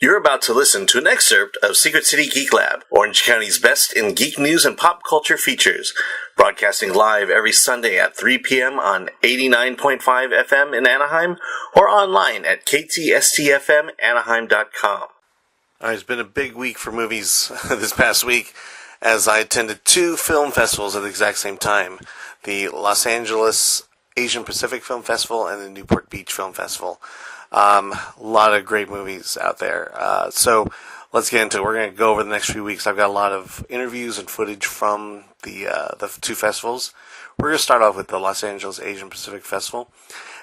You're about to listen to an excerpt of Secret City Geek Lab, Orange County's best in geek news and pop culture features, broadcasting live every Sunday at 3 p.m. on 89.5 FM in Anaheim or online at ktstfmanaheim.com. It's been a big week for movies this past week as I attended 2 film festivals at the exact same time, the Los Angeles Asian Pacific Film Festival and the Newport Beach Film Festival. A lot of great movies out there. So let's get into it. We're going to go over the next few weeks. I've got a lot of interviews and footage from the 2 festivals. We're going to start off with the Los Angeles Asian Pacific Festival.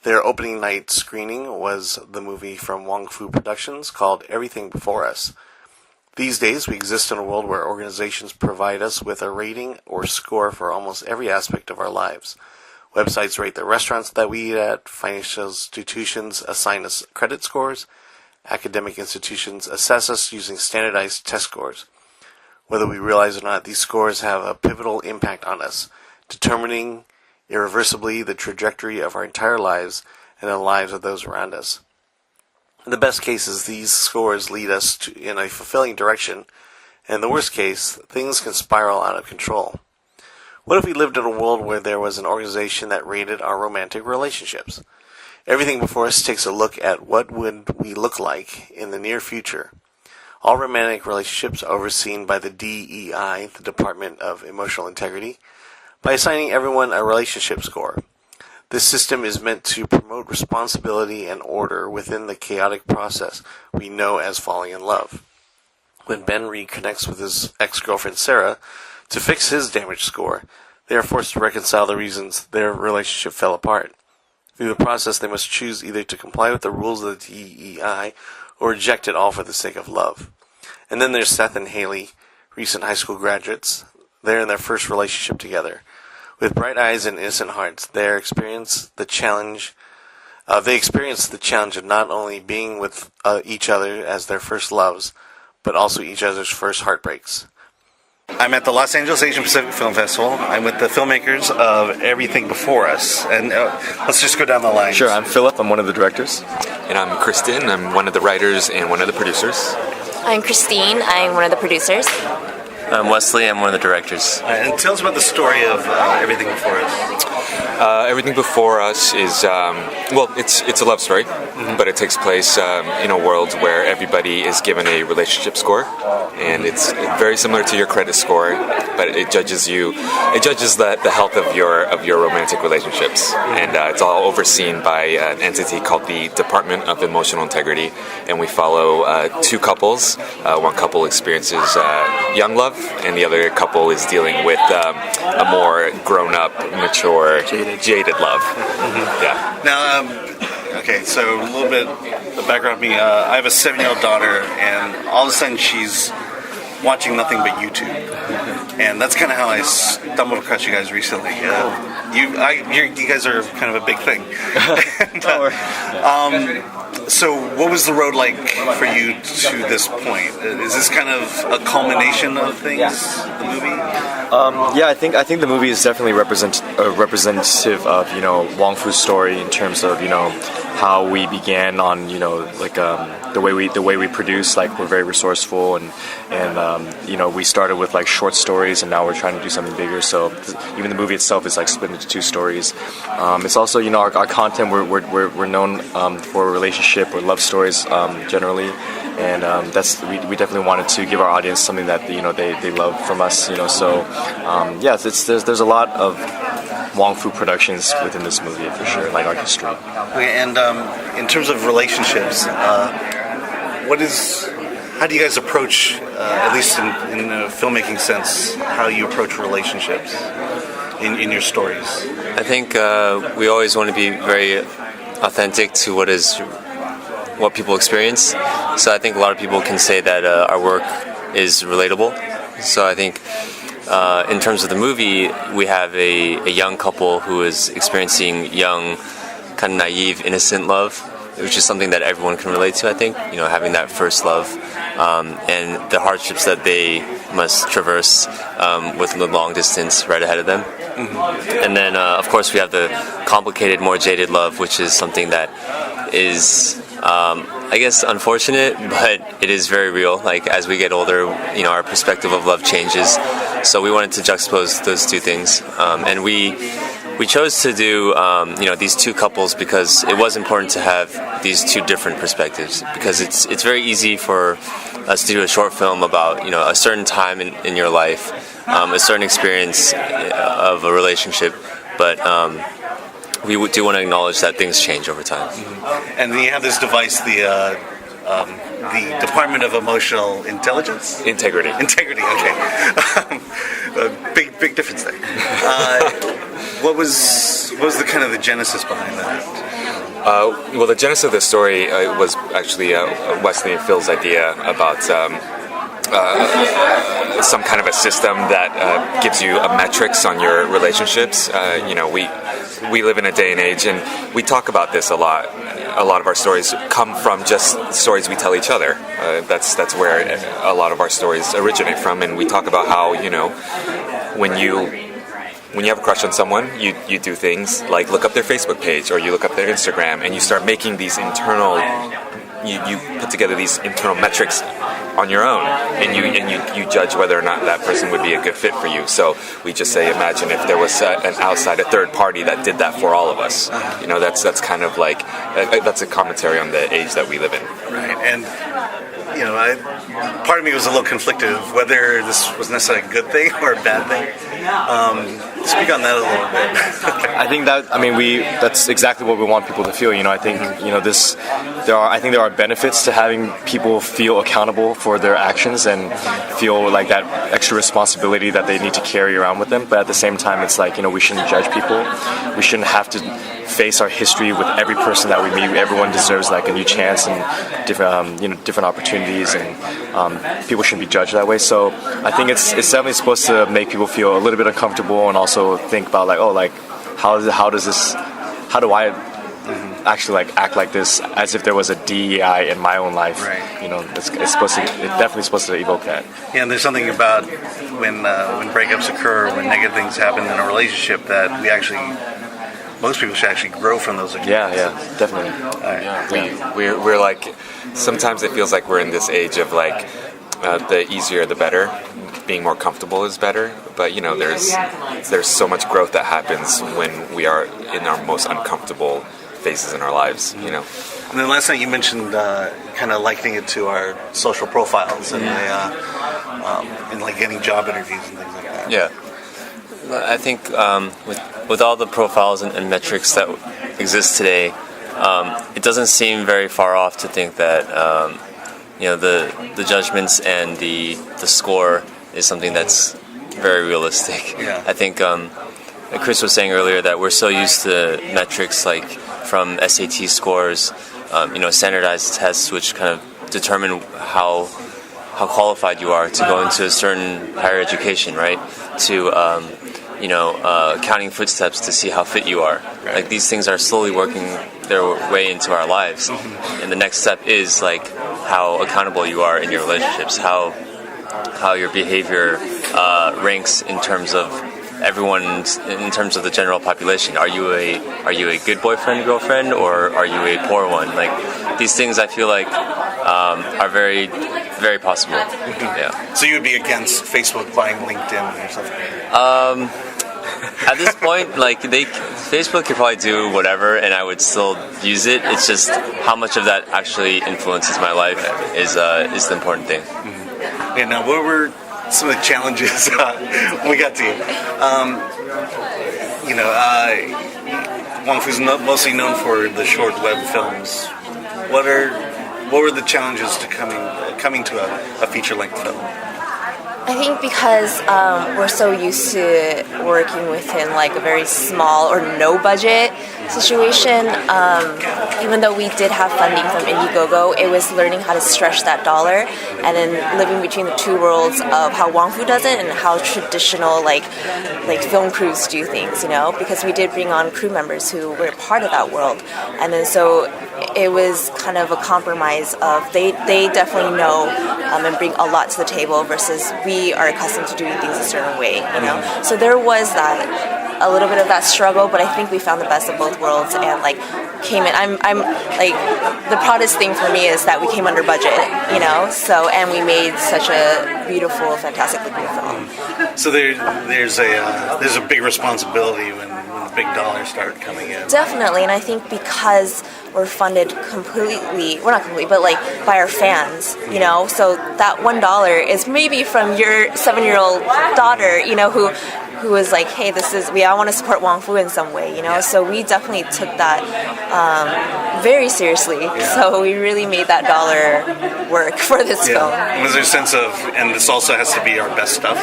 Their opening night screening was the movie from Wong Fu Productions called Everything Before Us. These days, we exist in a world where organizations provide us with a rating or score for almost every aspect of our lives. Websites rate the restaurants that we eat at, financial institutions assign us credit scores, academic institutions assess us using standardized test scores. Whether we realize it or not, these scores have a pivotal impact on us, determining irreversibly the trajectory of our entire lives and the lives of those around us. In the best cases, these scores lead us in a fulfilling direction, and in the worst case, things can spiral out of control. What if we lived in a world where there was an organization that rated our romantic relationships? Everything Before Us takes a look at what would we look like in the near future. All romantic relationships are overseen by the DEI, the Department of Emotional Integrity, by assigning everyone a relationship score. This system is meant to promote responsibility and order within the chaotic process we know as falling in love. When Ben reconnects with his ex-girlfriend Sarah, to fix his damaged score, they are forced to reconcile the reasons their relationship fell apart. Through the process, they must choose either to comply with the rules of the DEI or reject it all for the sake of love. And then there's Seth and Haley, recent high school graduates. They're in their first relationship together. With bright eyes and innocent hearts, they experience the challenge of not only being with each other as their first loves, but also each other's first heartbreaks. I'm at the Los Angeles Asian Pacific Film Festival. I'm with the filmmakers of Everything Before Us. And let's just go down the line. Sure, I'm Philip. I'm one of the directors. And I'm Kristen. I'm one of the writers and one of the producers. I'm Christine. I'm one of the producers. I'm Wesley. I'm one of the directors. And tell us about the story of Everything Before Us. Everything Before Us is, it's a love story, but it takes place in a world where everybody is given a relationship score, and it's very similar to your credit score, but it judges the health of your romantic relationships, and it's all overseen by an entity called the Department of Emotional Integrity, and we follow 2 couples. One couple experiences young love, and the other couple is dealing with a more grown-up, mature, jaded love. Yeah. Now, okay, so a little bit of background on me. I have a 7-year-old daughter, and all of a sudden she's watching nothing but YouTube. And that's kind of how I stumbled across you guys recently. You guys are kind of a big thing. So what was the road like for you to this point? Is this kind of a culmination of things, the movie? Yeah, I think the movie is definitely representative of, Wong Fu's story in terms of, how we began on, the way we produce. Like, we're very resourceful, and we started with like short stories, and now we're trying to do something bigger. So even the movie itself is like split into 2 stories. It's also, our content, we're known for relationship or love stories generally, and we definitely wanted to give our audience something that they love from us. So there's a lot of Wong Fu Productions within this movie for sure, like our history. Okay, and in terms of relationships, how do you guys approach, at least in a filmmaking sense, how you approach relationships in your stories? I think we always want to be very authentic to what people experience. So I think a lot of people can say that our work is relatable. So I think in terms of the movie, we have a young couple who is experiencing young, kind of naive, innocent love, which is something that everyone can relate to, I think, having that first love, and the hardships that they must traverse with the long distance right ahead of them. Mm-hmm. And then, of course, we have the complicated, more jaded love, which is something that is I guess, unfortunate, but it is very real. Like, as we get older, our perspective of love changes. So we wanted to juxtapose those two things, and we chose to do these two couples because it was important to have these two different perspectives, because it's very easy for us to do a short film about a certain time in your life, a certain experience of a relationship, but we do want to acknowledge that things change over time. Mm-hmm. And then you have this device, the Department of Emotional Intelligence? Integrity. Integrity, okay. Big difference there. What was the kind of the genesis behind that? Well, the genesis of the story was actually Wesley and Phil's idea about some kind of a system that gives you metrics on your relationships. We live in a day and age, and we talk about this a lot. A lot of our stories come from just stories we tell each other. That's where a lot of our stories originate from, and we talk about how when you have a crush on someone, you do things like look up their Facebook page or you look up their Instagram, and you start making these internal. You put together these internal metrics on your own, and you judge whether or not that person would be a good fit for you. So we just say, imagine if there was an outside, a third party that did that for all of us. That's kind of like that's a commentary on the age that we live in. Right, and part of me was a little conflicted of whether this was necessarily a good thing or a bad thing. Speak on that a little bit. I think that's exactly what we want people to feel. I think there are benefits to having people feel accountable for their actions and feel like that extra responsibility that they need to carry around with them. But at the same time, it's like we shouldn't judge people. We shouldn't have to face our history with every person that we meet. Everyone deserves like a new chance and different opportunities, and people shouldn't be judged that way. So I think it's definitely supposed to make people feel a little bit uncomfortable, and also think about how do I actually act like this as if there was a DEI in my own life. Right. It's definitely supposed to evoke that. Yeah, and there's something about when breakups occur, when negative things happen in a relationship, that most people should actually grow from those experiences. Yeah, definitely. Right. We're like, sometimes it feels like we're in this age of the easier the better, being more comfortable is better, but there's so much growth that happens when we are in our most uncomfortable phases in our lives. And then last night you mentioned kind of likening it to our social profiles and getting job interviews and things like that. Yeah, I think with all the profiles and metrics that exist today, it doesn't seem very far off to think that the judgments and the score is something that's very realistic. Yeah. I think Chris was saying earlier that we're so used to metrics like from SAT scores, standardized tests which kind of determine how qualified you are to go into a certain higher education, right? To counting footsteps to see how fit you are. Right. Like, these things are slowly working their way into our lives, and the next step is how accountable you are in your relationships, how your behavior ranks in terms of in terms of the general population. Are you a good boyfriend, girlfriend, or are you a poor one? These things I feel like are very, very possible. Yeah. So you would be against Facebook buying LinkedIn or something? At this point, Facebook could probably do whatever, and I would still use it. It's just how much of that actually influences my life is the important thing. Mm-hmm. And now, what were some of the challenges when we got to you? Wong Fu's mostly known for the short web films. What were the challenges to coming to a feature-length film? I think because we're so used to working within a very small or no budget situation, even though we did have funding from Indiegogo, it was learning how to stretch that dollar and then living between the two worlds of how Wong Fu does it and how traditional like film crews do things, because we did bring on crew members who were part of that world, and then so it was kind of a compromise of they definitely know and bring a lot to the table versus we are accustomed to doing things a certain way, So there was that a little bit of that struggle, but I think we found the best of both worlds and like came in. I'm like the proudest thing for me is that we came under budget, you know. So and we made such a beautiful, fantastic looking film. So there's a big responsibility when the big dollars start coming in. Definitely, and I think because we're funded completely, well not completely, but like by our fans, you know, so that $1 is maybe from your 7-year-old daughter, you know, who was like, hey, I want to support Wong Fu in some way, you know, so we definitely took that very seriously, so we really made that dollar work for this film. Was there a sense of, and this also has to be our best stuff?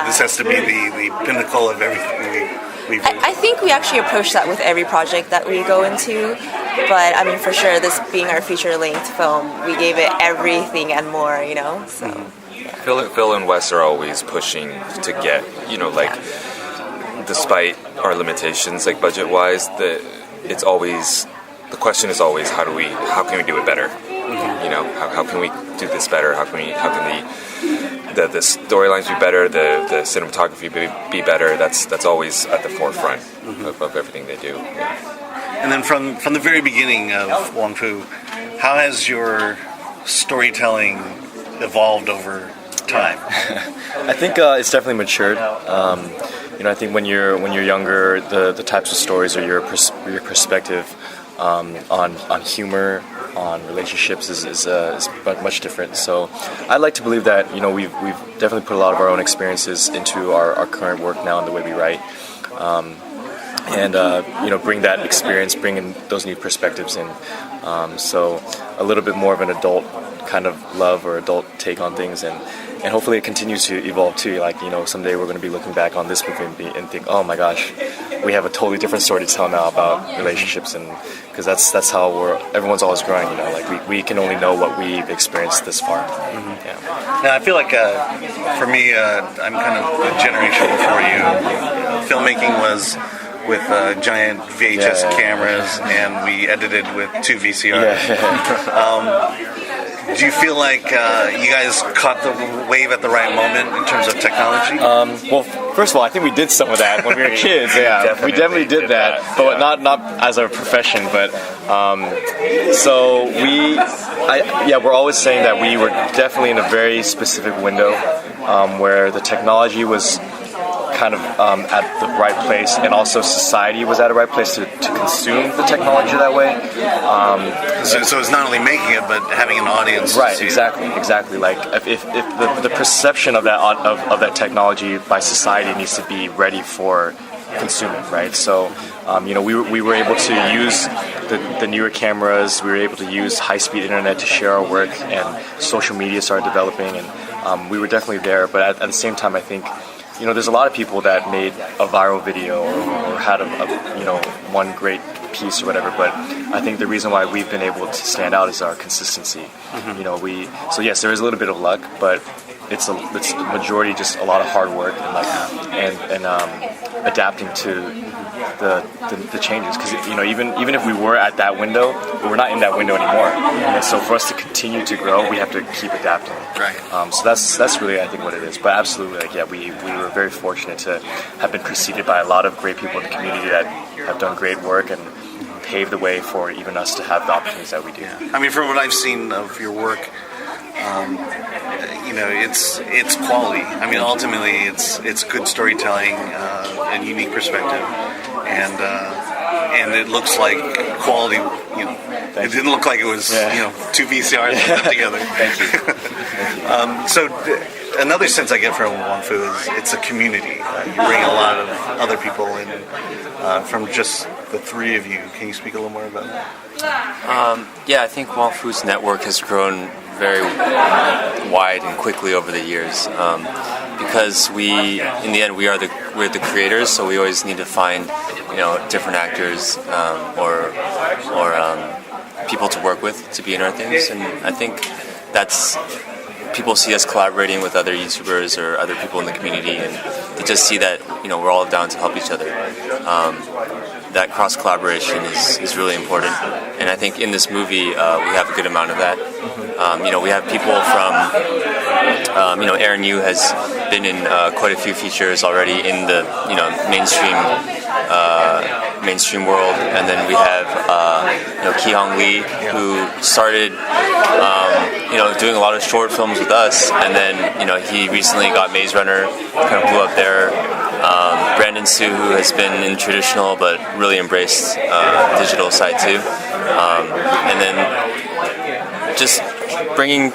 This has to be the pinnacle of everything I think we actually approach that with every project that we go into, but I mean, for sure, this being our feature-length film, we gave it everything and more, you know, so. Phil and Wes are always pushing to get, you know, like, despite our limitations, like budget-wise, the question is always how can we do it better? You know, how can we do this better? How can the storylines be better? The cinematography be better? That's always at the forefront of everything they do. Yeah. And then from the very beginning of Wong Fu, how has your storytelling evolved over time? I think it's definitely matured. You know, I think when you're younger, the types of stories or your perspective on humor, on relationships is much different. So I'd like to believe that, you know, we've definitely put a lot of our own experiences into our current work now and the way we write, and you know, bring that experience, bring in those new perspectives in. So a little bit more of an adult kind of love or adult take on things, and hopefully it continues to evolve too. Like, you know, someday we're going to be looking back on this movie and think, oh my gosh, we have a totally different story to tell now about relationships, and because that's how everyone's always growing, you know, like we can only know what we've experienced this far. Yeah. Now I feel like for me, I'm kind of a generation before you. Filmmaking was with giant VHS cameras, and we edited with 2 VCRs. Do you feel like you guys caught the wave at the right moment in terms of technology? Well, first of all, I think we did some of that when we were kids. Yeah, we definitely did that, but not as a profession. But so we're always saying that we were definitely in a very specific window where the technology was kind of at the right place, and also society was at the right place to consume the technology that way. So it's not only making it, but having an audience. Right, exactly. Like if the perception of that technology by society needs to be ready for consuming, right? So you know, we were able to use the newer cameras. We were able to use high-speed internet to share our work, and social media started developing, and we were definitely there. But at the same time, I think, you know, there's a lot of people that made a viral video or had a you know, one great piece or whatever, but I think the reason why we've been able to stand out is our consistency. You know, so yes, there is a little bit of luck, but it's majority just a lot of hard work and adapting to the changes, because, you know, even if we were at that window, we're not in that window anymore, and so for us to continue to grow, we have to keep adapting. Right. So that's really, I think, what it is. But absolutely, like, yeah, we were very fortunate to have been preceded by a lot of great people in the community that have done great work and paved the way for even us to have the opportunities that we do. I mean, from what I've seen of your work, you know, it's quality. I mean, ultimately, it's good storytelling and unique perspective, and it looks like quality. You know, it didn't look like it was you know, 2 VCRs put together. Thank you. So another sense I get from Wong Fu is it's a community. You bring a lot of other people in from just the 3 of you. Can you speak a little more about that? Yeah, I think Wong Fu's network has grown very wide and quickly over the years, because in the end, we're the creators, so we always need to find, you know, different actors or people to work with to be in our things, and I think that's, people see us collaborating with other YouTubers or other people in the community, and they just see that, you know, we're all down to help each other. that cross collaboration is really important. And I think in this movie we have a good amount of that. We have people from Aaron Yu has been in quite a few features already in the mainstream world, and then we have Ki Hong Lee, who started doing a lot of short films with us, and then he recently got Maze Runner, kind of blew up there. Brandon Su, who has been in traditional but really embraced digital side too, and then just bringing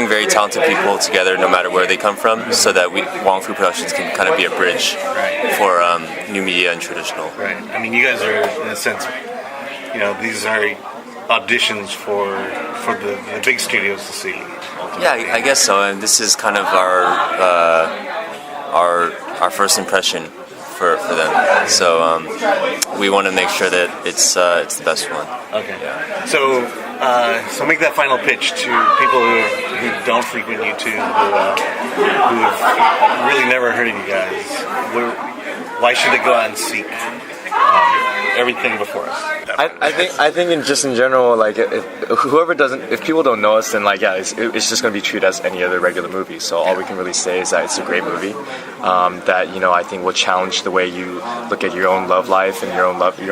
very talented people together, no matter where they come from, so that Wong Fu Productions can kind of be a bridge for new media and traditional. Right. I mean, you guys are, in a sense, these are auditions for the big studios to see. Ultimately. Yeah, I guess so. And this is kind of our first impression for them. So we want to make sure that it's the best one. Okay. Yeah. So make that final pitch to people who don't frequent YouTube, who have really never heard of you guys. Why should they go out and seek everything before us? I think in general, like if people don't know us, then it's just going to be treated as any other regular movie. So all we can really say is that it's a great movie that I think will challenge the way you look at your own love life and your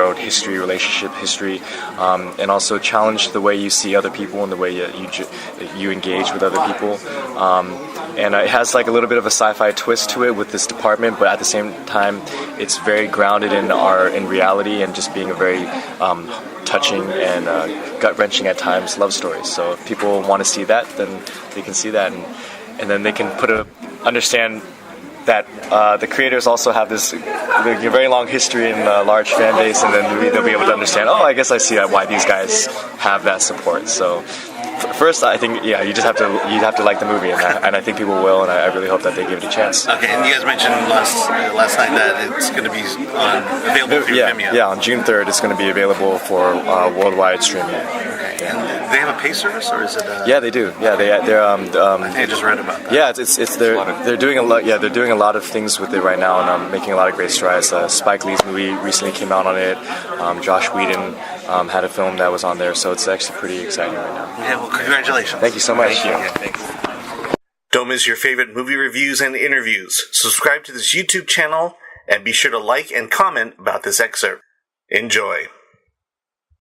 own history, relationship history, and also challenge the way you see other people and the way you engage with other people. And it has like a little bit of a sci-fi twist to it with this department, but at the same time, it's very grounded in reality and just being a very touching and gut-wrenching at times love story. So if people want to see that, then they can see that, and then they can understand that the creators also have this very long history and large fan base, and then they'll be able to understand, I guess I see why these guys have that support. So first, I think you just have to like the movie, and I think people will, and I really hope that they give it a chance. Okay, and you guys mentioned last night that it's going to be available through Vimeo. Yeah, on June 3rd, it's going to be available for worldwide streaming. Okay, and do they have a pay service, or is it? Yeah, they do. Yeah, they're. I think I just read about that. Yeah, they're doing a lot. Yeah, they're doing a lot of things with it right now, and making a lot of great strides. Spike Lee's movie recently came out on it. Josh Whedon had a film that was on there, so it's actually pretty exciting right now. Yeah, well, congratulations. Thank you so much. Thank you. Yeah, thanks. Don't miss your favorite movie reviews and interviews. Subscribe to this YouTube channel, and be sure to like and comment about this excerpt. Enjoy.